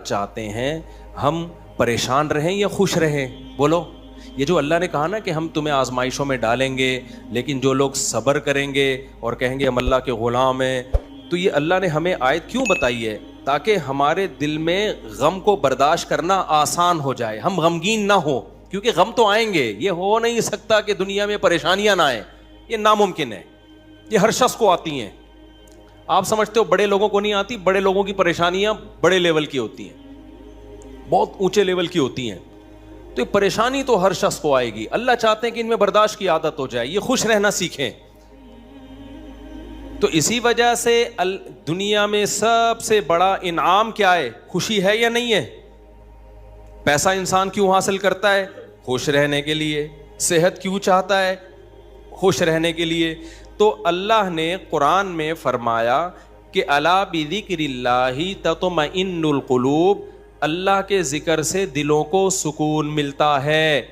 چاہتے ہیں ہم پریشان رہیں یا خوش رہیں؟ بولو. یہ جو اللہ نے کہا نا کہ ہم تمہیں آزمائشوں میں ڈالیں گے لیکن جو لوگ صبر کریں گے اور کہیں گے ہم اللہ کے غلام ہیں, تو یہ اللہ نے ہمیں آیت کیوں بتائی ہے؟ تاکہ ہمارے دل میں غم کو برداشت کرنا آسان ہو جائے, ہم غمگین نہ ہو, کیونکہ غم تو آئیں گے. یہ ہو نہیں سکتا کہ دنیا میں پریشانیاں نہ آئیں, یہ ناممکن ہے. یہ ہر شخص کو آتی ہیں. آپ سمجھتے ہو بڑے لوگوں کو نہیں آتی؟ بڑے لوگوں کی پریشانیاں بڑے لیول کی ہوتی ہیں, بہت اونچے لیول کی ہوتی ہیں. تو یہ پریشانی تو ہر شخص کو آئے گی. اللہ چاہتے ہیں کہ ان میں برداشت کی عادت ہو جائے, یہ خوش رہنا سیکھیں. تو اسی وجہ سے دنیا میں سب سے بڑا انعام کیا ہے؟ خوشی ہے یا نہیں ہے؟ پیسہ انسان کیوں حاصل کرتا ہے؟ خوش رہنے کے لیے. صحت کیوں چاہتا ہے؟ خوش رہنے کے لیے. تو اللہ نے قرآن میں فرمایا کہ الا بذکر اللہ تطمئن القلوب, اللہ کے ذکر سے دلوں کو سکون ملتا ہے.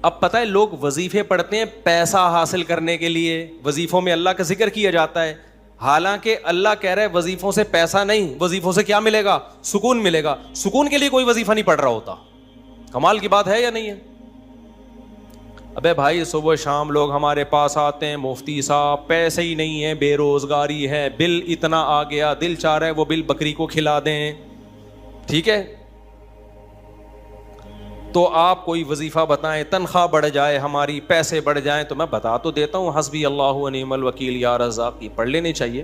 اب پتہ ہے لوگ وظیفے پڑھتے ہیں پیسہ حاصل کرنے کے لیے, وظیفوں میں اللہ کا ذکر کیا جاتا ہے, حالانکہ اللہ کہہ رہا ہے وظیفوں سے پیسہ نہیں, وظیفوں سے کیا ملے گا؟ سکون ملے گا. سکون کے لیے کوئی وظیفہ نہیں پڑھ رہا ہوتا. کمال کی بات ہے یا نہیں ہے؟ ابے بھائی صبح شام لوگ ہمارے پاس آتے ہیں, مفتی صاحب پیسے ہی نہیں ہیں, بے روزگاری ہے, بل اتنا آ گیا, دل چاہ رہا ہے وہ بل بکری کو کھلا دیں. ٹھیک ہے, تو آپ کوئی وظیفہ بتائیں, تنخواہ بڑھ جائے ہماری, پیسے بڑھ جائیں. تو میں بتا تو دیتا ہوں حسبی اللہ و نعم الوکیل یا رزاق, یہ پڑھ لینی چاہیے.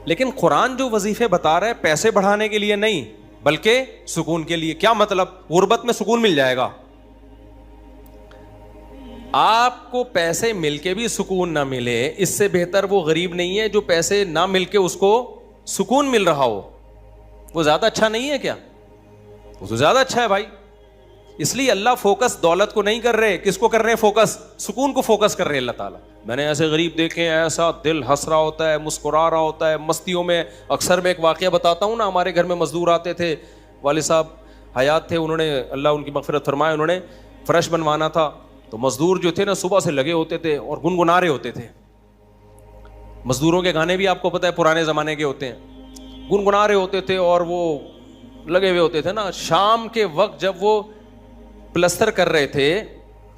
لیکن قرآن جو وظیفے بتا رہا ہے پیسے بڑھانے کے لیے نہیں بلکہ سکون کے لیے. کیا مطلب؟ غربت میں سکون مل جائے گا. آپ کو پیسے مل کے بھی سکون نہ ملے, اس سے بہتر وہ غریب نہیں ہے جو پیسے نہ مل کے اس کو سکون مل رہا ہو. وہ زیادہ اچھا نہیں ہے کیا؟ وہ تو زیادہ اچھا ہے بھائی. اس لیے اللہ فوکس دولت کو نہیں کر رہے, کس کو کر رہے ہیں فوکس؟ سکون کو فوکس کر رہے ہیں اللہ تعالیٰ. میں نے ایسے غریب دیکھے ہیں, ایسا دل ہنس رہا ہوتا ہے, مسکرا رہا ہوتا ہے مستیوں میں. اکثر میں ایک واقعہ بتاتا ہوں نا, ہمارے گھر میں مزدور آتے تھے, والد صاحب حیات تھے, انہوں نے اللہ ان کی مغفرت فرمائے, انہوں نے فرش بنوانا تھا. تو مزدور جو تھے نا صبح سے لگے ہوتے تھے اور گنگنا رہے ہوتے تھے. مزدوروں کے گانے بھی آپ کو پتہ ہے پرانے زمانے کے ہوتے ہیں, گنگنا رہے ہوتے تھے اور وہ لگے ہوئے ہوتے تھے نا. شام کے وقت جب وہ پلستر کر رہے تھے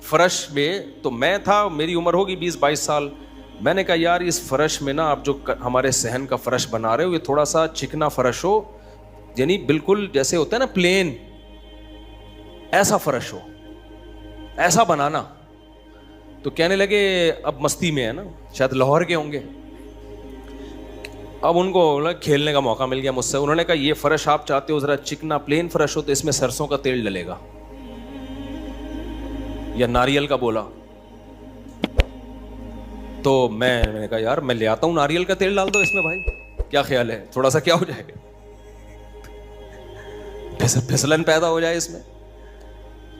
فرش میں, تو میں تھا, میری عمر ہوگی 20-22 سال. میں نے کہا یار اس فرش میں نا آپ جو ہمارے صحن کا فرش بنا رہے ہو یہ تھوڑا سا چکنا فرش ہو, یعنی بالکل جیسے ہوتا ہے نا پلین, ایسا فرش ہو, ایسا بنانا. تو کہنے لگے اب مستی میں ہے نا, شاید لاہور کے ہوں گے. اب ان کو کھیلنے کا موقع مل گیا مجھ سے. انہوں نے کہا یہ فرش آپ چاہتے ہو ذرا چکنا پلین فرش ہو تو اس میں سرسوں کا تیل ڈلے گا یا ناریل کا. بولا تو میں نے کہا یار میں لے آتا ہوں ناریل کا تیل, ڈال دو اس میں بھائی, کیا خیال ہے؟ تھوڑا سا کیا ہو جائے گا, پھسلن پیدا ہو جائے اس میں.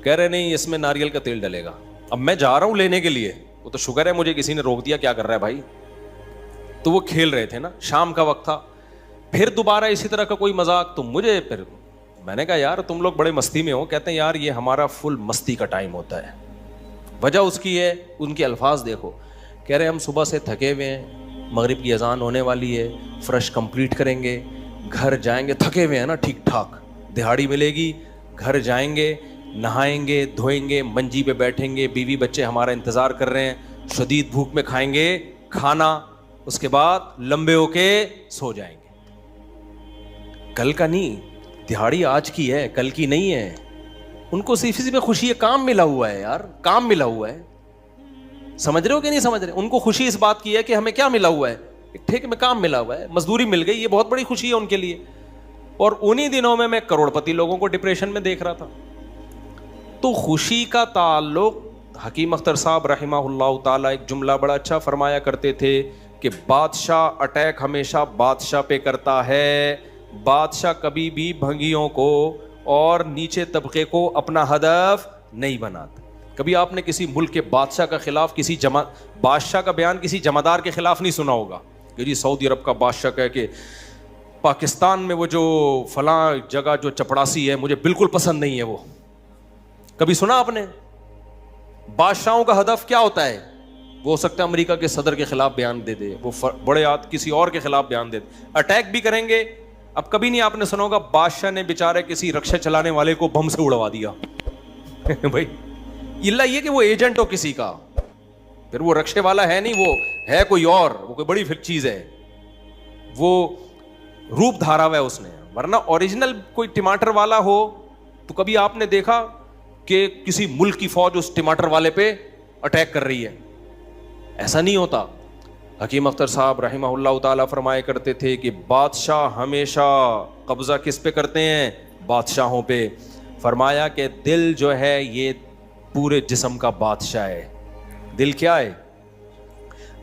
کہہ رہے نہیں اس میں ناریل کا تیل ڈلے گا. اب میں جا رہا ہوں لینے کے لیے, وہ تو شکر ہے مجھے کسی نے روک دیا, کیا کر رہا ہے بھائی. تو وہ کھیل رہے تھے نا, شام کا وقت تھا. پھر دوبارہ اسی طرح کا کوئی مذاق, تو مجھے پھر میں نے کہا یار تم لوگ بڑے مستی میں ہو. کہتے ہیں یار یہ ہمارا فل مستی کا ٹائم ہوتا ہے. وجہ اس کی ہے, ان کے الفاظ دیکھو. کہہ رہے ہم صبح سے تھکے ہوئے ہیں, مغرب کی اذان ہونے والی ہے, فرش کمپلیٹ کریں گے, گھر جائیں گے, تھکے ہوئے ہیں نا ٹھیک ٹھاک, دہاڑی ملے گی, گھر جائیں گے, نہائیں گے, دھوئیں گے, منجی پہ بیٹھیں گے, بیوی بچے ہمارا انتظار کر رہے ہیں, شدید بھوک میں کھائیں گے کھانا, اس کے بعد لمبے ہو کے سو جائیں گے. کل کا نہیں, دہاڑی آج کی ہے, کل کی نہیں ہے. ان کو صرف اسی پہ خوشی ہے, کام ملا ہوا ہے یار, کام ملا ہوا ہے. سمجھ رہے ہو کہ نہیں سمجھ رہے؟ ان کو خوشی اس بات کی ہے کہ ہمیں کیا ملا ہوا ہے, ایک ٹھیک میں کام ملا ہوا ہے, مزدوری مل گئی, یہ بہت بڑی خوشی ہے ان کے لیے. اور انہی دنوں میں کروڑ پتی لوگوں کو ڈپریشن میں دیکھ رہا تھا. تو خوشی کا تعلق, حکیم اختر صاحب رحمہ اللہ تعالیٰ ایک جملہ بڑا اچھا فرمایا کرتے تھے کہ بادشاہ اٹیک ہمیشہ بادشاہ پہ کرتا ہے, بادشاہ کبھی بھی بھنگیوں کو اور نیچے طبقے کو اپنا ہدف نہیں بناتا. کبھی آپ نے کسی ملک کے بادشاہ کا خلاف, کسی بادشاہ کا بیان کسی جمعدار کے خلاف نہیں سنا ہوگا کہ جی سعودی عرب کا بادشاہ کہے کہ پاکستان میں وہ جو فلاں جگہ جو چپڑاسی ہے مجھے بالکل پسند نہیں ہے. وہ کبھی سنا آپ نے؟ بادشاہوں کا ہدف کیا ہوتا ہے؟ وہ ہو سکتا ہے امریکہ کے صدر کے خلاف بیان دے دے, وہ بڑے کسی اور کے خلاف بیان دے دے, اٹیک بھی کریں گے اب کبھی نہیں آپ نے سنا ہوگا بادشاہ نے بیچارے کسی رکشا چلانے والے کو بم سے اڑوا دیا بھائی اللہ یہ کہ وہ ایجنٹ ہو کسی کا, پھر وہ رکشے والا ہے نہیں, وہ ہے کوئی اور, وہ کوئی بڑی چیز ہے, وہ روپ دھارا ہوا ہے اس نے. ورنہ اوریجنل کوئی ٹماٹر والا ہو تو کبھی آپ نے دیکھا کہ کسی ملک کی فوج اس ٹماٹر والے پہ اٹیک کر رہی ہے؟ ایسا نہیں ہوتا. حکیم اختر صاحب رحمہ اللہ تعالیٰ فرمایا کرتے تھے کہ بادشاہ ہمیشہ قبضہ کس پہ کرتے ہیں؟ بادشاہوں پہ. فرمایا کہ دل جو ہے یہ پورے جسم کا بادشاہ ہے. دل کیا ہے؟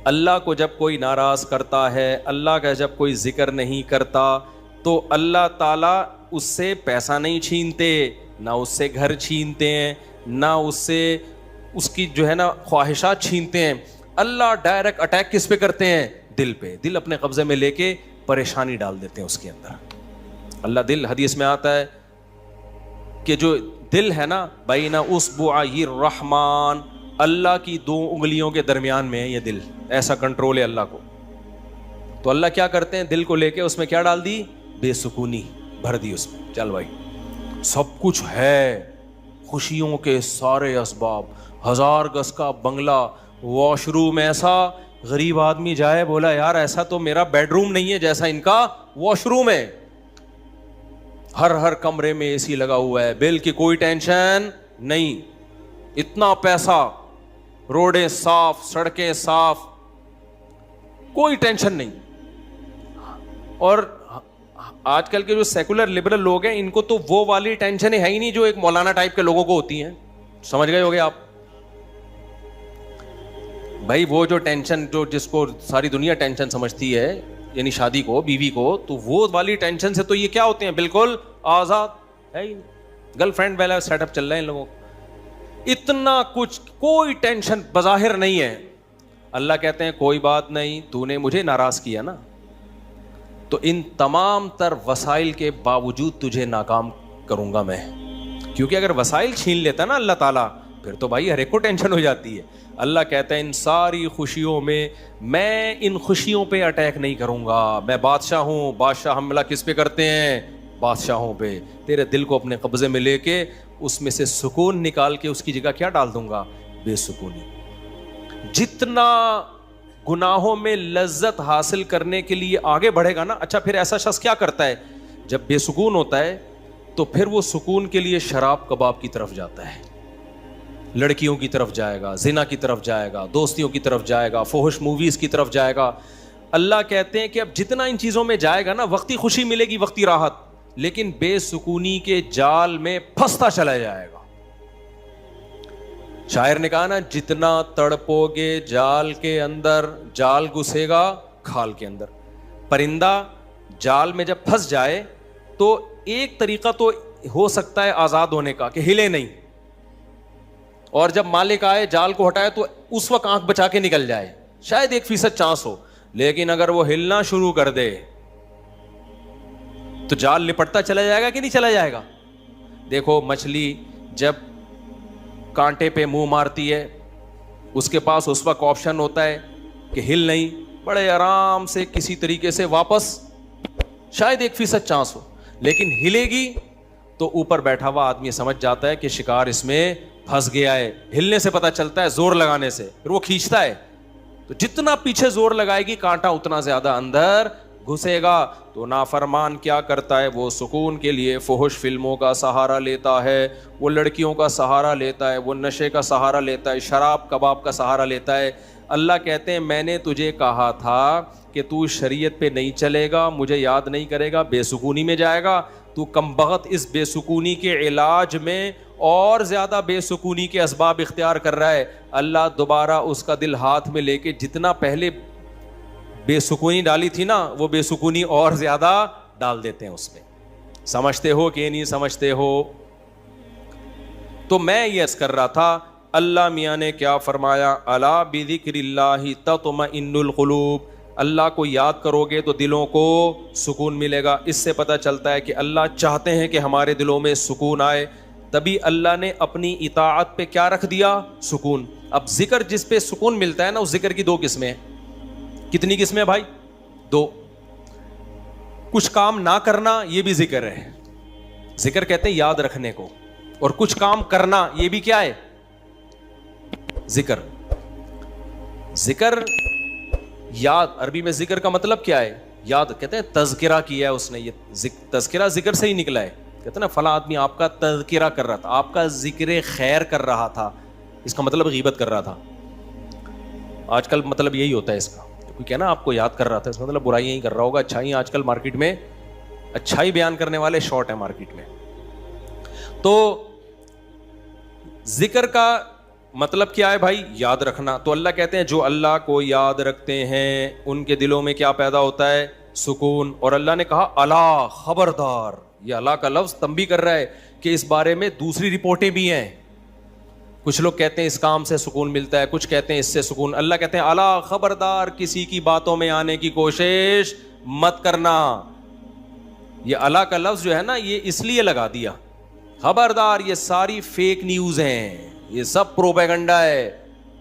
اللہ کو جب کوئی ناراض کرتا ہے, اللہ کا جب کوئی ذکر نہیں کرتا, تو اللہ تعالیٰ اس سے پیسہ نہیں چھینتے, نہ اس سے گھر چھینتے ہیں, نہ اس سے اس کی جو ہے نا خواہشات چھینتے ہیں. اللہ ڈائریکٹ اٹیک کس پہ کرتے ہیں؟ دل پہ. دل اپنے قبضے میں لے کے پریشانی ڈال دیتے ہیں اس کے اندر. اللہ دل, حدیث میں آتا ہے کہ جو دل ہے نا بین اصبعی الرحمن, اللہ کی 2 انگلیوں کے درمیان میں ہے یہ دل, ایسا کنٹرول ہے اللہ کو. تو اللہ کیا کرتے ہیں؟ دل کو لے کے اس میں کیا ڈال دی؟ بے سکونی بھر دی اس میں. چل بھائی سب کچھ ہے, خوشیوں کے سارے اسباب, 1000 گز کا بنگلہ, واش روم ایسا, غریب آدمی جائے بولا یار ایسا تو میرا بیڈ روم نہیں ہے جیسا ان کا واش روم ہے. ہر کمرے میں اے سی لگا ہوا ہے, بل کی کوئی ٹینشن نہیں, اتنا پیسہ, روڈیں صاف, سڑکیں صاف, کوئی ٹینشن نہیں. اور آج کل کے جو سیکولر لبرل لوگ ہیں ان کو تو وہ والی ٹینشن ہے ہی نہیں جو ایک مولانا ٹائپ کے لوگوں کو ہوتی ہیں. سمجھ گئے ہوگے آپ بھائی, وہ جو ٹینشن جو جس کو ساری دنیا ٹینشن سمجھتی ہے, یعنی شادی کو, بیوی کو, تو وہ والی ٹینشن سے تو یہ کیا ہوتے ہیں؟ بالکل آزاد ہے ہی. گرل فرینڈ والا سیٹ اپ چل رہا ہے ان لوگوں کو, اتنا کچھ, کوئی ٹینشن بظاہر نہیں ہے. اللہ کہتے ہیں کوئی بات نہیں, تو نے مجھے ناراض کیا نا, تو ان تمام تر وسائل کے باوجود تجھے ناکام کروں گا میں. کیونکہ اگر وسائل چھین لیتا نا اللہ تعالیٰ, پھر تو بھائی ہر ایک کو ٹینشن ہو جاتی ہے. اللہ کہتا ہے ان ساری خوشیوں میں ان خوشیوں پہ اٹیک نہیں کروں گا. میں بادشاہ ہوں, بادشاہ حملہ کس پہ کرتے ہیں؟ بادشاہوں پہ. تیرے دل کو اپنے قبضے میں لے کے اس میں سے سکون نکال کے اس کی جگہ کیا ڈال دوں گا؟ بے سکونی. جتنا گناہوں میں لذت حاصل کرنے کے لیے آگے بڑھے گا نا, اچھا پھر ایسا شخص کیا کرتا ہے جب بے سکون ہوتا ہے؟ تو پھر وہ سکون کے لیے شراب کباب کی طرف جاتا ہے, لڑکیوں کی طرف جائے گا, زنا کی طرف جائے گا, دوستیوں کی طرف جائے گا, فحش موویز کی طرف جائے گا. اللہ کہتے ہیں کہ اب جتنا ان چیزوں میں جائے گا نا, وقتی خوشی ملے گی, وقتی راحت, لیکن بے سکونی کے جال میں پھنستا چلا جائے گا. شاعر نے کہا نا, جتنا تڑپو گے جال کے اندر, جال گھسے گا کھال کے اندر. پرندہ جال میں جب پھنس جائے تو ایک طریقہ تو ہو سکتا ہے آزاد ہونے کا کہ ہلے نہیں, اور جب مالک آئے جال کو ہٹائے تو اس وقت آنکھ بچا کے نکل جائے, شاید 1% چانس ہو. لیکن اگر وہ ہلنا شروع کر دے تو جال لپٹتا چلا جائے گا کہ نہیں چلا جائے گا؟ دیکھو مچھلی جب کانٹے پہ منہ مارتی ہے, اس کے پاس اس وقت آپشن ہوتا ہے کہ ہل نہیں, بڑے آرام سے کسی طریقے سے واپس, شاید 1% چانس ہو, لیکن ہلے گی تو اوپر بیٹھا ہوا آدمی سمجھ جاتا ہے کہ شکار اس میں پھنس گیا ہے. ہلنے سے پتہ چلتا ہے, زور لگانے سے, پھر وہ کھینچتا ہے. تو جتنا پیچھے زور لگائے گی کانٹا اتنا زیادہ اندر گھسے گا. تو نافرمان کیا کرتا ہے؟ وہ سکون کے لیے فحش فلموں کا سہارا لیتا ہے, وہ لڑکیوں کا سہارا لیتا ہے, وہ نشے کا سہارا لیتا ہے, شراب کباب کا سہارا لیتا ہے. اللہ کہتے ہیں میں نے تجھے کہا تھا کہ تو شریعت پہ نہیں چلے گا, مجھے یاد نہیں کرے گا, بے سکونی میں جائے گا. تو کمبخت اس بے سکونی کے علاج میں اور زیادہ بے سکونی کے اسباب اختیار کر رہا ہے. اللہ دوبارہ اس کا دل ہاتھ میں لے کے جتنا پہلے بے سکونی ڈالی تھی نا, وہ بے سکونی اور زیادہ ڈال دیتے ہیں اس میں. سمجھتے ہو کہ نہیں سمجھتے ہو؟ تو میں یہ عرض کر رہا تھا, اللہ میاں نے کیا فرمایا, الا بذکر اللہ تطمئن القلوب. اللہ کو یاد کرو گے تو دلوں کو سکون ملے گا. اس سے پتہ چلتا ہے کہ اللہ چاہتے ہیں کہ ہمارے دلوں میں سکون آئے, تبھی اللہ نے اپنی اطاعت پہ کیا رکھ دیا؟ سکون. اب ذکر جس پہ سکون ملتا ہے نا, اس ذکر کی 2 قسمیں ہیں. کتنی قسمیں بھائی؟ 2. کچھ کام نہ کرنا یہ بھی ذکر ہے. ذکر کہتے ہیں یاد رکھنے کو, اور کچھ کام کرنا یہ بھی کیا ہے؟ ذکر. ذکر یاد, عربی میں ذکر کا مطلب کیا ہے؟ یاد. کہتے ہیں تذکرہ کیا ہے اس نے, یہ تذکرہ ذکر سے ہی نکلا ہے. کہتے ہیں نا فلاں آدمی آپ کا تذکرہ کر رہا تھا, آپ کا ذکر خیر کر رہا تھا, اس کا مطلب غیبت کر رہا تھا. آج کل مطلب یہی ہوتا ہے اس کا, کوئی کہنا آپ کو یاد کر رہا تھا, اس کا مطلب برائیاں ہی کر رہا ہوگا. اچھائی آج کل مارکیٹ میں اچھائی بیان کرنے والے شارٹ ہیں مارکیٹ میں. تو ذکر کا مطلب کیا ہے بھائی؟ یاد رکھنا. تو اللہ کہتے ہیں جو اللہ کو یاد رکھتے ہیں ان کے دلوں میں کیا پیدا ہوتا ہے؟ سکون. اور اللہ نے کہا الا, خبردار. یہ اللہ کا لفظ تنبیہ کر رہا ہے کہ اس بارے میں دوسری رپورٹیں بھی ہیں. کچھ لوگ کہتے ہیں اس کام سے سکون ملتا ہے, کچھ کہتے ہیں اس سے سکون. اللہ کہتے ہیں الا, خبردار, کسی کی باتوں میں آنے کی کوشش مت کرنا. یہ اللہ کا لفظ جو ہے نا, یہ اس لیے لگا دیا, خبردار, یہ ساری فیک نیوز ہیں, یہ سب پروپیگنڈا ہے.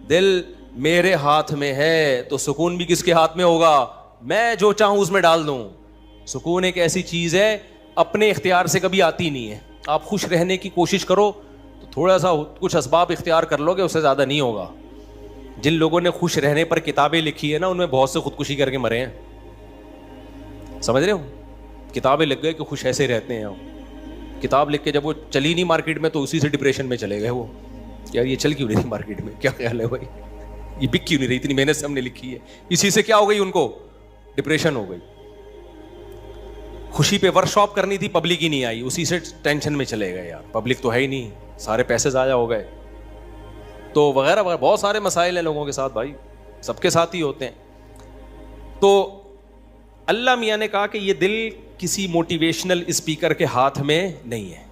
دل میرے ہاتھ میں ہے تو سکون بھی کس کے ہاتھ میں ہوگا؟ میں جو چاہوں اس میں ڈال دوں. سکون ایک ایسی چیز ہے اپنے اختیار سے کبھی آتی نہیں ہے. آپ خوش رہنے کی کوشش کرو تو تھوڑا سا کچھ اسباب اختیار کر لو گے, اس سے زیادہ نہیں ہوگا. جن لوگوں نے خوش رہنے پر کتابیں لکھی ہیں نا, ان میں بہت سے خودکشی کر کے مرے ہیں. سمجھ رہے ہو؟ کتابیں لکھ گئے کہ خوش ایسے رہتے ہیں. کتاب لکھ کے جب وہ چلی نہیں مارکیٹ میں تو اسی سے ڈپریشن میں چلے گئے. وہ یار یہ چل کیوں نہیں تھی مارکیٹ میں, کیا خیال ہے بھائی, یہ بک کیوں نہیں رہی, اتنی محنت سے ہم نے لکھی ہے, اسی سے کیا ہو گئی ان کو؟ ڈپریشن ہو گئی. خوشی پہ ورک شاپ کرنی تھی, پبلک ہی نہیں آئی, اسی سے ٹینشن میں چلے گئے. یار پبلک تو ہے ہی نہیں, سارے پیسے ضائع ہو گئے, تو وغیرہ وغیرہ. بہت سارے مسائل ہیں لوگوں کے ساتھ بھائی, سب کے ساتھ ہی ہوتے ہیں. تو اللہ میاں نے کہا کہ یہ دل کسی موٹیویشنل اسپیکر کے ہاتھ میں نہیں ہے.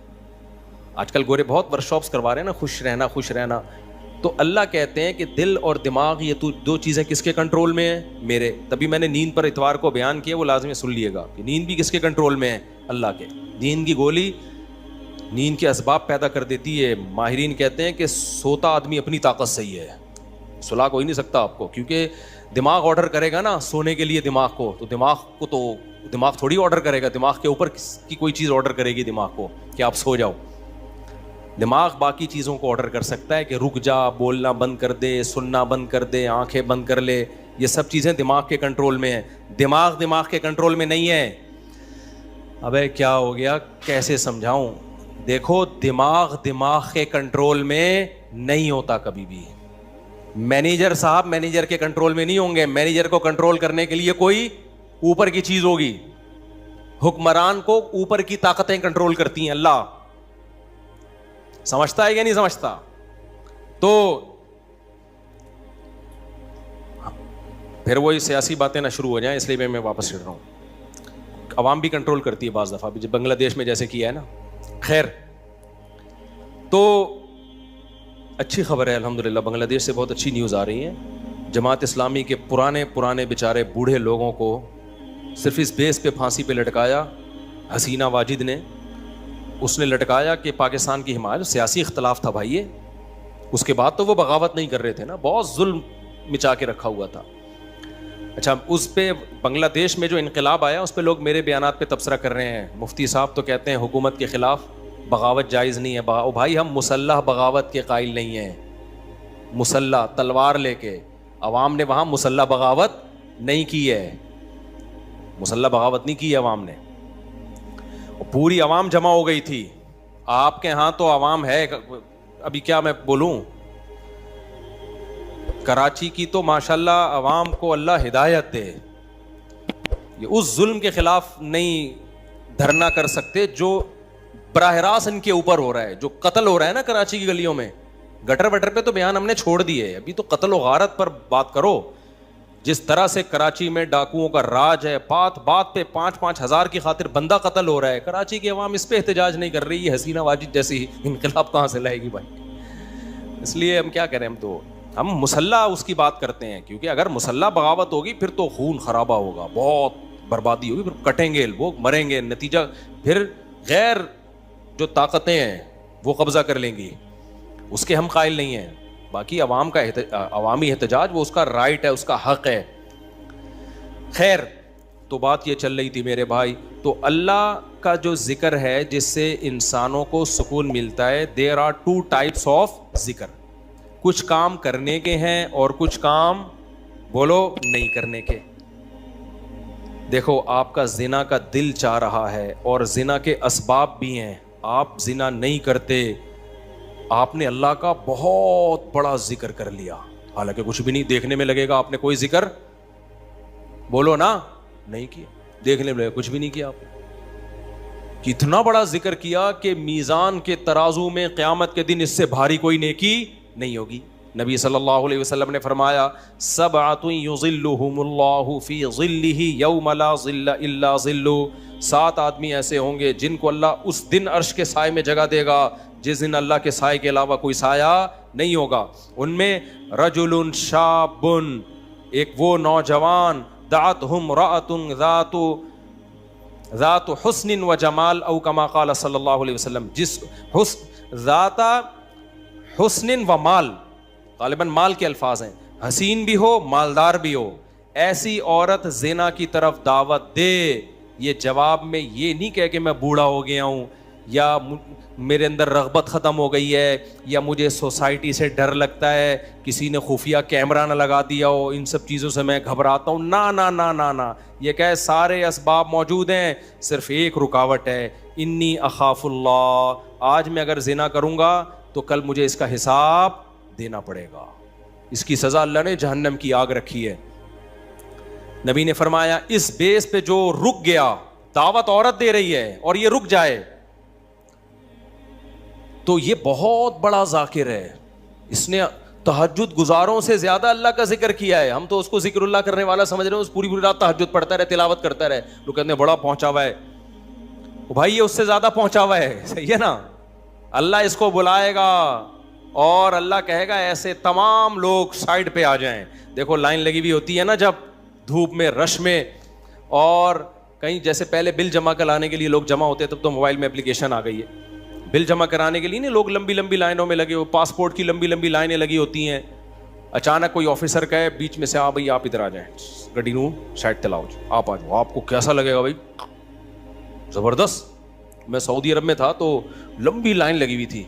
آج کل گورے بہت ورک شاپس کروا رہے ہیں نا, خوش رہنا خوش رہنا. تو اللہ کہتے ہیں کہ دل اور دماغ یہ تو دو چیزیں کس کے کنٹرول میں ہیں؟ میرے. تبھی میں نے نیند پر اتوار کو بیان کیا, وہ لازمی سن لیے گا کہ نیند بھی کس کے کنٹرول میں ہے؟ اللہ کے. نیند کی گولی نیند کے اسباب پیدا کر دیتی ہے. ماہرین کہتے ہیں کہ سوتا آدمی اپنی طاقت سے ہی ہے, سلا کوئی نہیں سکتا آپ کو, کیونکہ دماغ آرڈر کرے گا نا سونے کے لیے دماغ کو, تو دماغ تھوڑی آرڈر کرے گا, دماغ کے اوپر کی کوئی چیز آرڈر کرے گی دماغ کو کہ آپ سو جاؤ. دماغ باقی چیزوں کو آرڈر کر سکتا ہے کہ رک جا, بولنا بند کر دے, سننا بند کر دے, آنکھیں بند کر لے. یہ سب چیزیں دماغ کے کنٹرول میں ہیں. دماغ کے کنٹرول میں نہیں ہے. ابے کیا ہو گیا, کیسے سمجھاؤں؟ دیکھو, دماغ کے کنٹرول میں نہیں ہوتا کبھی بھی. مینیجر صاحب مینیجر کے کنٹرول میں نہیں ہوں گے. مینیجر کو کنٹرول کرنے کے لیے کوئی اوپر کی چیز ہوگی. حکمران کو اوپر کی طاقتیں کنٹرول کرتی ہیں. اللہ سمجھتا ہے یا نہیں سمجھتا؟ تو پھر وہی سیاسی باتیں نہ شروع ہو جائیں, اس لیے میں واپس چڑھ رہا ہوں. عوام بھی کنٹرول کرتی ہے بعض دفعہ, جب بنگلہ دیش میں جیسے کیا ہے نا. خیر, تو اچھی خبر ہے الحمدللہ, بنگلہ دیش سے بہت اچھی نیوز آ رہی ہے. جماعت اسلامی کے پرانے بیچارے بوڑھے لوگوں کو صرف اس بیس پہ پھانسی پہ لٹکایا حسینہ واجد نے. اس نے لٹکایا کہ پاکستان کی حمایت, سیاسی اختلاف تھا بھائی یہ. اس کے بعد تو وہ بغاوت نہیں کر رہے تھے نا, بہت ظلم مچا کے رکھا ہوا تھا. اچھا, اس پہ بنگلہ دیش میں جو انقلاب آیا اس پہ لوگ میرے بیانات پہ تبصرہ کر رہے ہیں. مفتی صاحب تو کہتے ہیں حکومت کے خلاف بغاوت جائز نہیں ہے. بھائی ہم مسلح بغاوت کے قائل نہیں ہیں. مسلح تلوار لے کے, عوام نے وہاں مسلح بغاوت نہیں کی ہے. مسلح بغاوت نہیں کی ہے عوام نے. پوری عوام جمع ہو گئی تھی. آپ کے ہاں تو عوام ہے, ابھی کیا میں بولوں, کراچی کی تو ماشاءاللہ عوام کو اللہ ہدایت دے. یہ اس ظلم کے خلاف نہیں دھرنا کر سکتے جو براہ راست ان کے اوپر ہو رہا ہے, جو قتل ہو رہا ہے نا کراچی کی گلیوں میں. گٹر وٹر پہ تو بیان ہم نے چھوڑ دیے, ابھی تو قتل و غارت پر بات کرو. جس طرح سے کراچی میں ڈاکوؤں کا راج ہے, بات پہ 5-5 ہزار کی خاطر بندہ قتل ہو رہا ہے. کراچی کی عوام اس پہ احتجاج نہیں کر رہی. یہ حسینہ واجد جیسی انقلاب کہاں سے لائے گی بھائی؟ اس لیے ہم کیا کریں, ہم مسلح اس کی بات کرتے ہیں, کیونکہ اگر مسلح بغاوت ہوگی پھر تو خون خرابہ ہوگا, بہت بربادی ہوگی, پھر کٹیں گے لوگ, مریں گے, نتیجہ پھر غیر جو طاقتیں ہیں وہ قبضہ کر لیں گی. اس کے ہم قائل نہیں ہیں. باقی عوام کا عوامی احتجاج وہ اس کا رائٹ ہے, اس کا حق ہے. خیر, تو بات یہ چل رہی تھی میرے بھائی، تو اللہ کا جو ذکر ہے جس سے انسانوں کو سکون ملتا ہے، there are two types of ذکر. کچھ کام کرنے کے ہیں اور کچھ کام بولو نہیں کرنے کے. دیکھو آپ کا زنا کا دل چاہ رہا ہے اور زنا کے اسباب بھی ہیں، آپ زنا نہیں کرتے، آپ نے اللہ کا بہت بڑا ذکر کر لیا، حالانکہ کچھ بھی نہیں، دیکھنے میں لگے گا آپ نے کوئی ذکر بولو نا نہیں کیا، دیکھنے میں لگے کچھ بھی نہیں کیا. آپ نے کتنا بڑا ذکر کیا کہ میزان کے ترازو میں قیامت کے دن اس سے بھاری کوئی نیکی نہیں ہوگی. نبی صلی اللہ علیہ وسلم نے فرمایا سبعۃ یظلھم اللہ فی ظلہ یوم لا ظل الا ظلہ، 7 آدمی ایسے ہوں گے جن کو اللہ اس دن عرش کے سائے میں جگہ دے گا جس دن اللہ کے سائے کے علاوہ کوئی سایہ نہیں ہوگا. ان میں رجل شاب، ایک وہ نوجوان، دعتہ امرأۃ ذات حسن و جمال او کما قال صلی اللہ علیہ وسلم، جس ذات حسن و مال، غالباً مال کے الفاظ ہیں، حسین بھی ہو مالدار بھی ہو، ایسی عورت زنا کی طرف دعوت دے. یہ جواب میں یہ نہیں کہے کہ میں بوڑھا ہو گیا ہوں یا میرے اندر رغبت ختم ہو گئی ہے یا مجھے سوسائٹی سے ڈر لگتا ہے، کسی نے خفیہ کیمرہ نہ لگا دیا ہو، ان سب چیزوں سے میں گھبراتا ہوں. نا نا نا نا نا، یہ کہے سارے اسباب موجود ہیں، صرف ایک رکاوٹ ہے، انی اخاف اللہ، آج میں اگر زنا کروں گا تو کل مجھے اس کا حساب دینا پڑے گا، اس کی سزا اللہ نے جہنم کی آگ رکھی ہے. نبی نے فرمایا اس بیس پہ جو رک گیا، دعوت عورت دے رہی ہے اور یہ رک جائے تو یہ بہت بڑا ذاکر ہے، اس نے تہجد گزاروں سے زیادہ اللہ کا ذکر کیا ہے. ہم تو اس کو ذکر اللہ کرنے والا سمجھ رہے ہیں، اس پوری رات تہجد پڑھتا رہے، تلاوت کرتا رہے، لوگ کہتے ہیں بڑا پہنچا ہوا ہے. بھائی یہ اس سے زیادہ پہنچا ہوا ہے، صحیح ہے نا. اللہ اس کو بلائے گا اور اللہ کہے گا ایسے تمام لوگ سائڈ پہ آ جائیں. دیکھو لائن لگی ہوئی ہوتی ہے نا جب دھوپ میں، رش میں، اور کہیں جیسے پہلے بل جمع کرانے کے لیے لوگ جمع ہوتے، تب تو موبائل میں اپلیکیشن آ گئی ہے. بل جمع کرانے کے لیے نہیں لوگ لمبی لمبی لائنوں میں لگے ہو، پاسپورٹ کی لمبی لمبی لائنیں لگی ہوتی ہیں. اچانک کوئی آفیسر کہے بیچ میں سے آ بھائی آپ ادھر آ جائیں، گڈی نو سائڈ تلاؤ، آپ آ جاؤ. آپ کو کیسا لگے گا بھائی؟ زبردست. میں سعودی عرب میں تھا تو لمبی لائن لگی ہوئی تھی،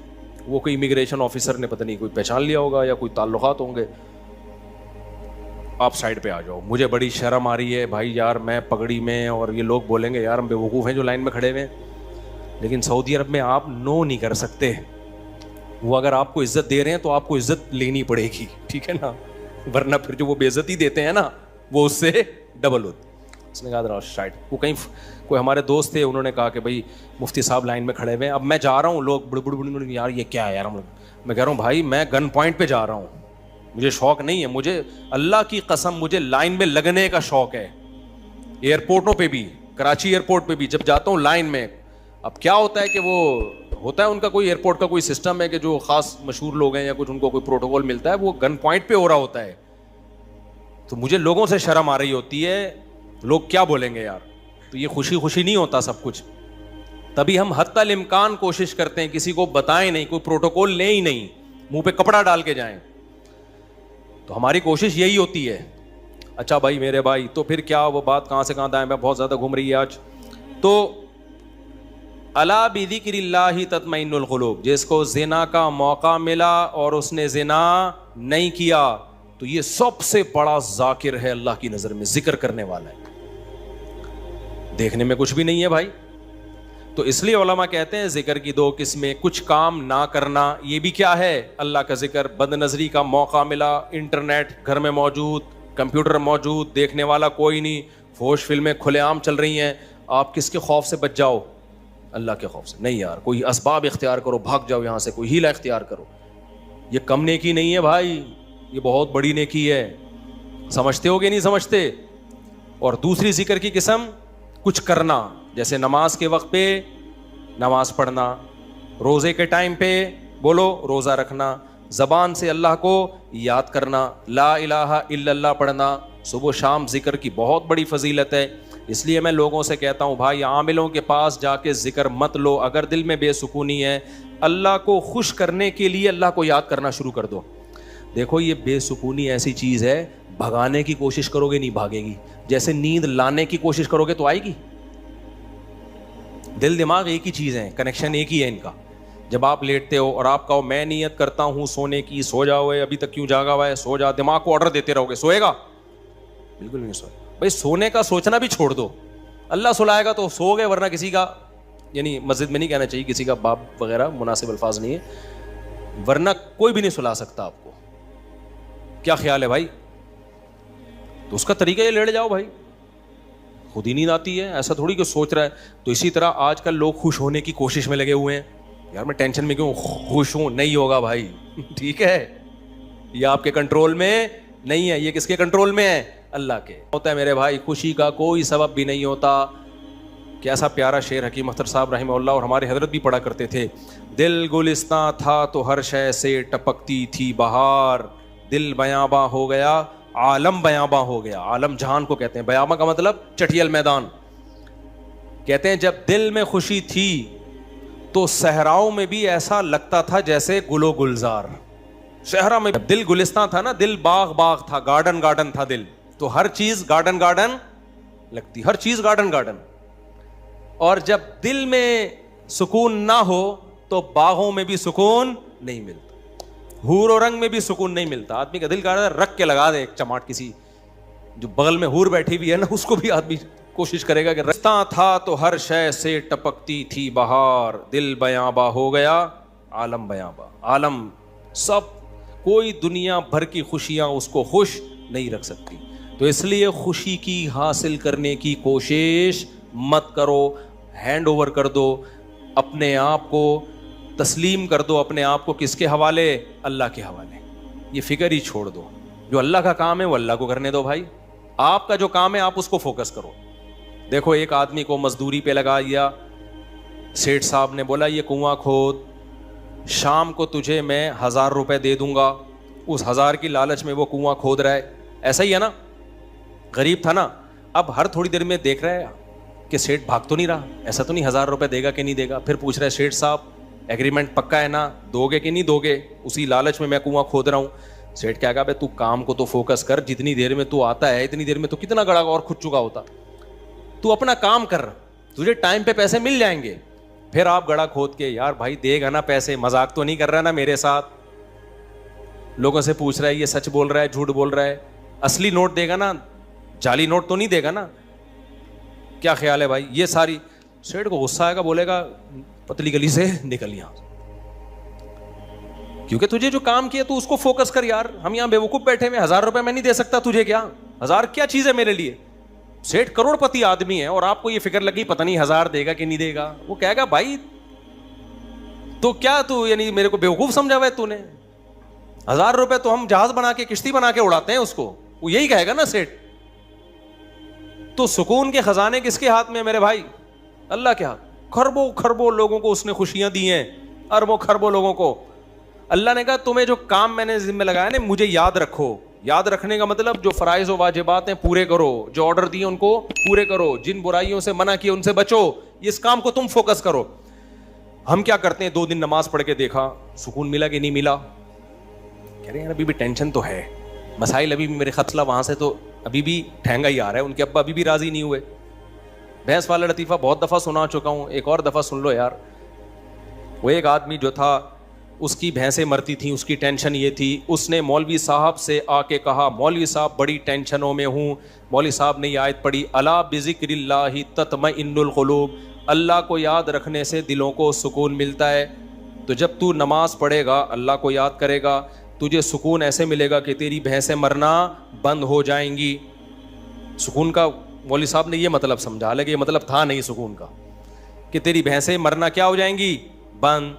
وہ کوئی امیگریشن آفیسر نے پتہ نہیں کوئی پہچان لیا ہوگا یا کوئی تعلقات ہوں گے، آپ سائڈ پہ آ جاؤ. مجھے بڑی شرم آ رہی ہے بھائی یار، میں پگڑی میں، اور یہ لوگ بولیں گے یار ہم بے وقوف ہیں جو لائن میں کھڑے ہوئے ہیں. لیکن سعودی عرب میں آپ نو نہیں کر سکتے، وہ اگر آپ کو عزت دے رہے ہیں تو آپ کو عزت لینی پڑے گی، ٹھیک ہے نا، ورنہ پھر جو وہ بے عزتی دیتے ہیں نا وہ اس سے ڈبل ہوتی. اس نے کہا سائڈ. وہ کہیں کوئی ہمارے دوست تھے، انہوں نے کہا کہ بھائی مفتی صاحب لائن میں کھڑے ہوئے ہیں، اب میں جا رہا ہوں، لوگ بڑے بڑے یار یہ کیا ہے یار، میں کہہ رہا ہوں بھائی میں گن پوائنٹ پہ جا رہا ہوں، مجھے شوق نہیں ہے، مجھے اللہ کی قسم مجھے لائن میں لگنے کا شوق ہے. ایئرپورٹوں پہ بھی، کراچی ایئرپورٹ پہ بھی جب جاتا ہوں لائن میں، اب کیا ہوتا ہے کہ وہ ہوتا ہے ان کا کوئی ایئرپورٹ کا کوئی سسٹم ہے کہ جو خاص مشہور لوگ ہیں یا کچھ ان کو کوئی پروٹوکول ملتا ہے، وہ گن پوائنٹ پہ ہو رہا ہوتا ہے. تو مجھے لوگوں سے شرم آ رہی ہوتی ہے، لوگ کیا بولیں گے یار. تو یہ خوشی خوشی نہیں ہوتا سب کچھ، تبھی ہم حتی الامکان کوشش کرتے ہیں کسی کو بتائیں نہیں، کوئی پروٹوکول لیں ہی نہیں، منہ پہ کپڑا ڈال کے جائیں. تو ہماری کوشش یہی ہوتی ہے. اچھا بھائی میرے بھائی، تو پھر کیا وہ بات کہاں سے کہاں دائیں میں بہت زیادہ گھوم رہی ہے آج. تو الا بذکر اللہ تطمئن القلوب، جس کو زنا کا موقع ملا اور اس نے زنا نہیں کیا تو یہ سب سے بڑا ذاکر ہے اللہ کی نظر میں، ذکر کرنے والا ہے. دیکھنے میں کچھ بھی نہیں ہے بھائی. تو اس لیے علماء کہتے ہیں ذکر کی 2 قسمیں، کچھ کام نہ کرنا، یہ بھی کیا ہے اللہ کا ذکر. بد نظری کا موقع ملا، انٹرنیٹ گھر میں موجود، کمپیوٹر موجود، دیکھنے والا کوئی نہیں، فحش فلمیں کھلے عام چل رہی ہیں، آپ کس کے خوف سے بچ جاؤ؟ اللہ کے خوف سے. نہیں یار، کوئی اسباب اختیار کرو، بھاگ جاؤ یہاں سے، کوئی ہیلا اختیار کرو. یہ کم نیکی نہیں ہے بھائی، یہ بہت بڑی نیکی ہے. سمجھتے ہو گے نہیں سمجھتے؟ اور دوسری ذکر کی قسم کچھ کرنا، جیسے نماز کے وقت پہ نماز پڑھنا، روزے کے ٹائم پہ بولو روزہ رکھنا، زبان سے اللہ کو یاد کرنا، لا الہ الا اللہ پڑھنا. صبح شام ذکر کی بہت بڑی فضیلت ہے. اس لیے میں لوگوں سے کہتا ہوں بھائی عاملوں کے پاس جا کے ذکر مت لو. اگر دل میں بے سکونی ہے، اللہ کو خوش کرنے کے لیے اللہ کو یاد کرنا شروع کر دو. دیکھو یہ بے سکونی ایسی چیز ہے, بھگانے کی کوشش کرو گے نہیں بھاگے گی, جیسے نیند لانے کی کوشش کرو گے تو آئے گی. دل دماغ ایک ہی چیز ہے, کنیکشن ایک ہی ہے ان کا. جب آپ لیٹتے ہو اور آپ کہو میں نیت کرتا ہوں سونے کی, سو جاؤ, ابھی تک کیوں جاگا ہوا ہے, سو جا, دماغ کو آرڈر دیتے رہو گے, سوئے گا؟ بالکل نہیں سوئے. بھائی سونے کا سوچنا بھی چھوڑ دو, اللہ سلائے گا تو سو گئے, ورنہ کسی کا, یعنی مسجد میں نہیں کہنا چاہیے, کسی کا باپ وغیرہ مناسب الفاظ نہیں ہے, ورنہ کوئی بھی نہیں سلا سکتا آپ کو. کیا خیال ہے بھائی؟ تو اس کا طریقہ یہ لیٹ جاؤ بھائی, خود ہی نیند آتی ہے, ایسا تھوڑی کہ سوچ رہا ہے. تو اسی طرح آج کل لوگ خوش ہونے کی کوشش میں لگے ہوئے ہیں, یار میں ٹینشن میں کیوں خوش ہوں, نہیں ہوگا بھائی. ٹھیک ہے, یہ آپ کے کنٹرول میں نہیں ہے, یہ کس کے کنٹرول میں ہے؟ اللہ کے. ہوتا ہے میرے بھائی, خوشی کا کوئی سبب بھی نہیں ہوتا. کیسا پیارا شعر حکیم اختر صاحب رحمہ اللہ اور ہمارے حضرت بھی پڑھا کرتے تھے. دل گلستاں تھا تو ہر شے سے ٹپکتی تھی بہار, دل بیاباں ہو گیا عالم بیاباں ہو گیا. عالم جہان کو کہتے ہیں, بیاباں کا مطلب چٹیل میدان. کہتے ہیں جب دل میں خوشی تھی تو صحراؤں میں بھی ایسا لگتا تھا جیسے گل و گلزار. صحرا میں دل گلستان تھا نا, دل باغ باغ تھا, گارڈن گارڈن تھا دل, تو ہر چیز گارڈن گارڈن لگتی, ہر چیز گارڈن گارڈن. اور جب دل میں سکون نہ ہو تو باغوں میں بھی سکون نہیں ملتا, حور و رنگ میں بھی سکون نہیں ملتا. آدمی کا دل کہہ رہا ہے رکھ کے لگا دے ایک چماٹ, کسی جو بغل میں حور بیٹھی ہوئی ہے نا اس کو بھی آدمی کوشش کرے گا کہ رستہ تھا تو ہر شے سے ٹپکتی تھی بہار, دل بیاباں ہو گیا عالم بیاباں. عالم سب, کوئی دنیا بھر کی خوشیاں اس کو خوش نہیں رکھ سکتی. تو اس لیے خوشی کی حاصل کرنے کی کوشش مت کرو, ہینڈ اوور کر دو اپنے آپ کو, تسلیم کر دو اپنے آپ کو. کس کے حوالے؟ اللہ کے حوالے. یہ فکر ہی چھوڑ دو, جو اللہ کا کام ہے وہ اللہ کو کرنے دو بھائی. آپ کا جو کام ہے آپ اس کو فوکس کرو. دیکھو ایک آدمی کو مزدوری پہ لگا دیا, سیٹھ صاحب نے بولا یہ کنواں کھود, شام کو تجھے میں 1000 روپے دے دوں گا. اس 1000 کی لالچ میں وہ کنواں کھود رہا ہے. ایسا ہی ہے نا, غریب تھا نا. اب ہر تھوڑی دیر میں دیکھ رہا ہے کہ سیٹھ بھاگ تو نہیں رہا, ایسا تو نہیں 1000 روپے دے گا کہ نہیں دے گا. پھر پوچھ رہا ہے سیٹھ صاحب ایگریمنٹ پکا ہے نا, دو گے کہ نہیں دو گے؟ اسی لالچ میں کنواں کھود رہا ہوں. سیٹھ کیا کہا بھائی تو کام کو تو فوکس کر, جتنی دیر میں تو آتا ہے اتنی دیر میں تو کتنا گڑا اور کھد چکا ہوتا. تو اپنا کام کر, تجھے ٹائم پہ پیسے مل جائیں گے. پھر آپ گڑا کھود کے, یار بھائی دے گا نا پیسے, مذاق تو نہیں کر رہا نا میرے ساتھ؟ لوگوں سے پوچھ رہا ہے یہ سچ بول رہا ہے جھوٹ بول رہا ہے, اصلی نوٹ دے گا نا, جعلی نوٹ تو نہیں دے گا نا؟ کیا خیال ہے بھائی؟ یہ ساری سیٹھ کو غصہ آئے گا, بولے گا پتلی گلی سے نکل یہاں, کیونکہ تجھے جو کام کیا تو اس کو فوکس کر. یار ہم یہاں بیوقوف بیٹھے ہوئے, 1000 روپے میں نہیں دے سکتا تجھے, کیا 1000 کیا چیز ہے میرے لیے؟ سیٹھ کروڑ پتی آدمی ہے اور آپ کو یہ فکر لگی پتہ نہیں 1000 دے گا کہ نہیں دے گا. وہ کہے گا بھائی تو کیا تو یعنی میرے کو بیوقوف سمجھا ہوا ہے تو نے؟ 1000 روپے تو ہم جہاز بنا کے کشتی بنا کے اڑاتے ہیں اس کو, وہ یہی کہے گا نا سیٹھ. تو سکون کے خزانے کس کے ہاتھ میں میرے بھائی؟ اللہ کے ہاتھ. کھربوں کھربوں لوگوں کو اس نے خوشیاں دی ہیں, اربوں کھربوں لوگوں کو. اللہ نے کہا تمہیں جو کام میں نے ذمہ لگایا نا مجھے یاد رکھو. یاد رکھنے کا مطلب جو فرائض و واجبات ہیں پورے کرو, جو آرڈر دیے ان کو پورے کرو, جن برائیوں سے منع کیے ان سے بچو. اس کام کو تم فوکس کرو. ہم کیا کرتے ہیں, 2 دن نماز پڑھ کے دیکھا سکون ملا کہ نہیں ملا, کہہ رہے ہیں ابھی بھی ٹینشن تو ہے, مسائل ابھی بھی میرے خطلہ وہاں سے تو ابھی بھی ٹھہنگا ہی آ رہا ہے, ان کے ابا ابھی بھی راضی نہیں ہوئے. بھینس والا لطیفہ بہت دفعہ سنا چکا ہوں, ایک اور دفعہ سن لو یار. وہ ایک آدمی جو تھا اس کی بھینسیں مرتی تھیں, اس کی ٹینشن یہ تھی, اس نے مولوی صاحب سے آ کے کہا مولوی صاحب بڑی ٹینشنوں میں ہوں. مولوی صاحب نے یہ آیت پڑھی الا بذکر اللہ تطمئن القلوب, اللہ کو یاد رکھنے سے دلوں کو سکون ملتا ہے. تو جب تو نماز پڑھے گا اللہ کو یاد کرے گا, تجھے سکون ایسے ملے گا کہ تیری بھینسیں مرنا بند ہو جائیں گی. سکون کا مولوی صاحب نے یہ مطلب سمجھا, حالانکہ یہ مطلب تھا نہیں سکون کا, کہ تیری بھینسیں مرنا کیا ہو جائیں گی, بند.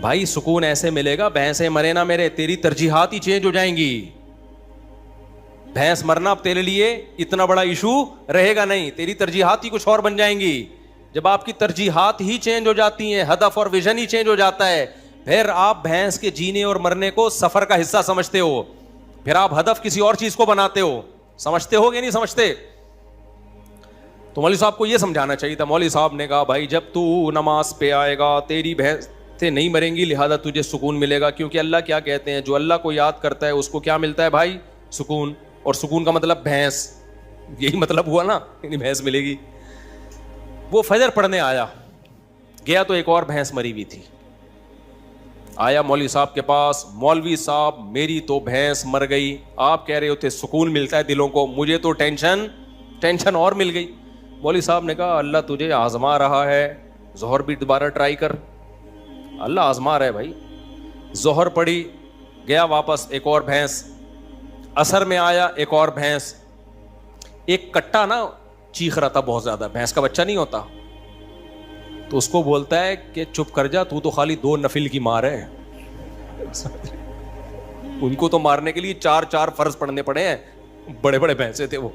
بھائی سکون ایسے ملے گا, بھینسیں مرے نہ میرے, تیری ترجیحات ہی چینج ہو جائیں گی. بھینس مرنا اب تیرے لیے اتنا بڑا ایشو رہے گا نہیں, تیری ترجیحات ہی کچھ اور بن جائیں گی. جب آپ کی ترجیحات ہی چینج ہو جاتی ہیں, ہدف اور ویژن ہی چینج ہو جاتا ہے, پھر آپ بھینس کے جینے اور مرنے کو سفر کا حصہ سمجھتے ہو, پھر آپ ہدف کسی اور چیز کو بناتے ہو. سمجھتے ہو کہ نہیں سمجھتے؟ تو مولوی صاحب کو یہ سمجھانا چاہیے تھا. مولوی صاحب نے کہا بھائی جب تو نماز پہ آئے گا تیری بھینس سے نہیں مریں گی لہذا تجھے سکون ملے گا. کیونکہ اللہ کیا کہتے ہیں, جو اللہ کو یاد کرتا ہے اس کو کیا ملتا ہے بھائی؟ سکون. اور سکون کا مطلب بھینس, یہی مطلب ہوا نا, یعنی بھینس ملے گی. وہ فجر پڑھنے آیا, گیا تو ایک اور بھینس مری ہوئی تھی. آیا مولوی صاحب کے پاس, مولوی صاحب میری تو بھینس مر گئی, آپ کہہ رہے ہوتے سکون ملتا ہے دلوں کو, مجھے تو ٹینشن اور مل گئی. مولوی صاحب نے کہا اللہ تجھے آزما رہا ہے, ظہر بھی دوبارہ ٹرائی کر. اللہ آزما رہا ہے بھائی. ظہر پڑھی, گیا واپس, ایک اور بھینس. عصر میں آیا, ایک اور بھینس. ایک کٹا نا چیخ رہا تھا بہت زیادہ, بھینس کا بچہ نہیں ہوتا, تو اس کو بولتا ہے کہ چپ کر جا, تو خالی 2 نفل کی مار ہے. ان کو تو مارنے کے لیے 4 فرض پڑھنے پڑے ہیں, بڑے بڑے بھینسے تھے وہ.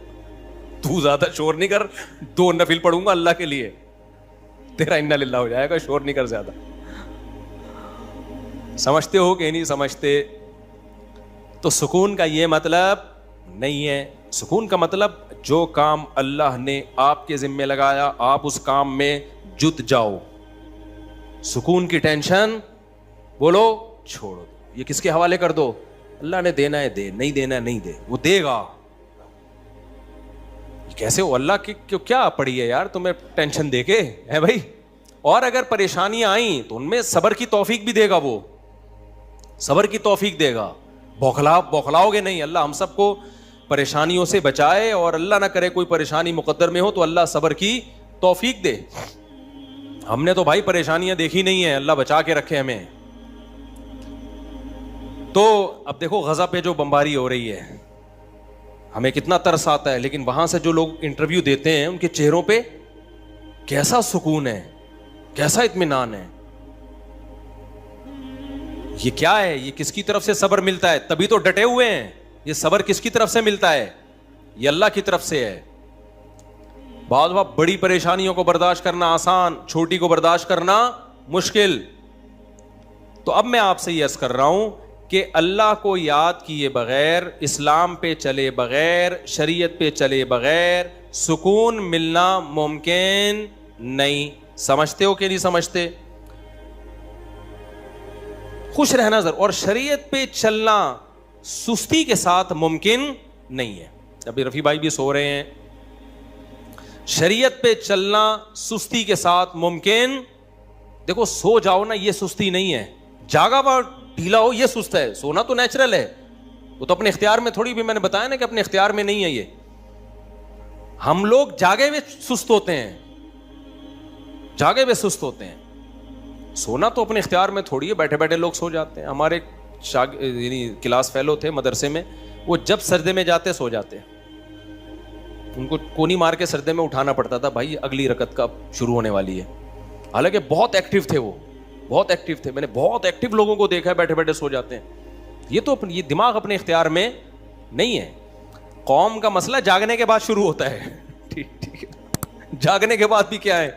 تو زیادہ شور نہیں کر, 2 نفل پڑھوں گا اللہ کے لیے, تیرا انا للہ ہو جائے گا, شور نہیں کر زیادہ. سمجھتے ہو کہ نہیں سمجھتے؟ تو سکون کا یہ مطلب نہیں ہے. سکون کا مطلب جو کام اللہ نے آپ کے ذمے لگایا آپ اس کام میں جت جاؤ. سکون کی ٹینشن بولو چھوڑ دو, یہ کس کے حوالے کر دو, اللہ نے دینا ہے دے, نہیں دینا ہے نہیں دے, وہ دے گا. کیسے ہو اللہ کی کیا پڑی ہے یار تمہیں ٹینشن دے کے ہے بھائی. اور اگر پریشانیاں آئیں تو ان میں صبر کی توفیق بھی دے گا, وہ صبر کی توفیق دے گا. بوکھلاؤ گے نہیں. اللہ ہم سب کو پریشانیوں سے بچائے, اور اللہ نہ کرے کوئی پریشانی مقدر میں ہو تو اللہ صبر کی توفیق دے. ہم نے تو بھائی پریشانیاں دیکھی نہیں ہیں, اللہ بچا کے رکھے ہمیں. تو اب دیکھو غزہ پہ جو بمباری ہو رہی ہے, ہمیں کتنا ترس آتا ہے, لیکن وہاں سے جو لوگ انٹرویو دیتے ہیں ان کے چہروں پہ کیسا سکون ہے, کیسا اطمینان ہے. یہ کیا ہے, یہ کس کی طرف سے صبر ملتا ہے؟ تبھی تو ڈٹے ہوئے ہیں. یہ صبر کس کی طرف سے ملتا ہے؟ یہ اللہ کی طرف سے ہے. بعض وقت بڑی پریشانیوں کو برداشت کرنا آسان, چھوٹی کو برداشت کرنا مشکل. تو اب میں آپ سے یہ عرض کر رہا ہوں کہ اللہ کو یاد کیے بغیر, اسلام پہ چلے بغیر, شریعت پہ چلے بغیر سکون ملنا ممکن نہیں. سمجھتے ہو کہ نہیں سمجھتے؟ خوش رہنا ضرور, اور شریعت پہ چلنا سستی کے ساتھ ممکن نہیں ہے. ابھی رفیع بھائی بھی سو رہے ہیں. شریعت پہ چلنا سستی کے ساتھ ممکن, دیکھو سو جاؤ نا, یہ سستی نہیں ہے. جاگا ہوا ڈھیلا ہو یہ سست ہے, سونا تو نیچرل ہے, وہ تو اپنے اختیار میں تھوڑی, بھی میں نے بتایا نا کہ اپنے اختیار میں نہیں ہے یہ. ہم لوگ جاگے ہوئے سست ہوتے ہیں, جاگے ہوئے سست ہوتے ہیں. سونا تو اپنے اختیار میں تھوڑی ہے, بیٹھے بیٹھے لوگ سو جاتے ہیں. ہمارے یعنی کلاس فیلو تھے مدرسے میں, وہ جب سردے میں جاتے سو جاتے, ان کو کونی مار کے سردے میں اٹھانا پڑتا تھا, بھائی اگلی رکعت کا شروع ہونے والی ہے. حالانکہ بہت ایکٹیو تھے وہ, بہت ایکٹیو تھے. میں نے بہت ایکٹیو لوگوں کو دیکھا ہے بیٹھے بیٹھے سو جاتے ہیں. یہ تو یہ دماغ اپنے اختیار میں نہیں ہے. قوم کا مسئلہ جاگنے کے بعد شروع ہوتا ہے. ٹھیک ہے, جاگنے کے بعد بھی کیا ہے,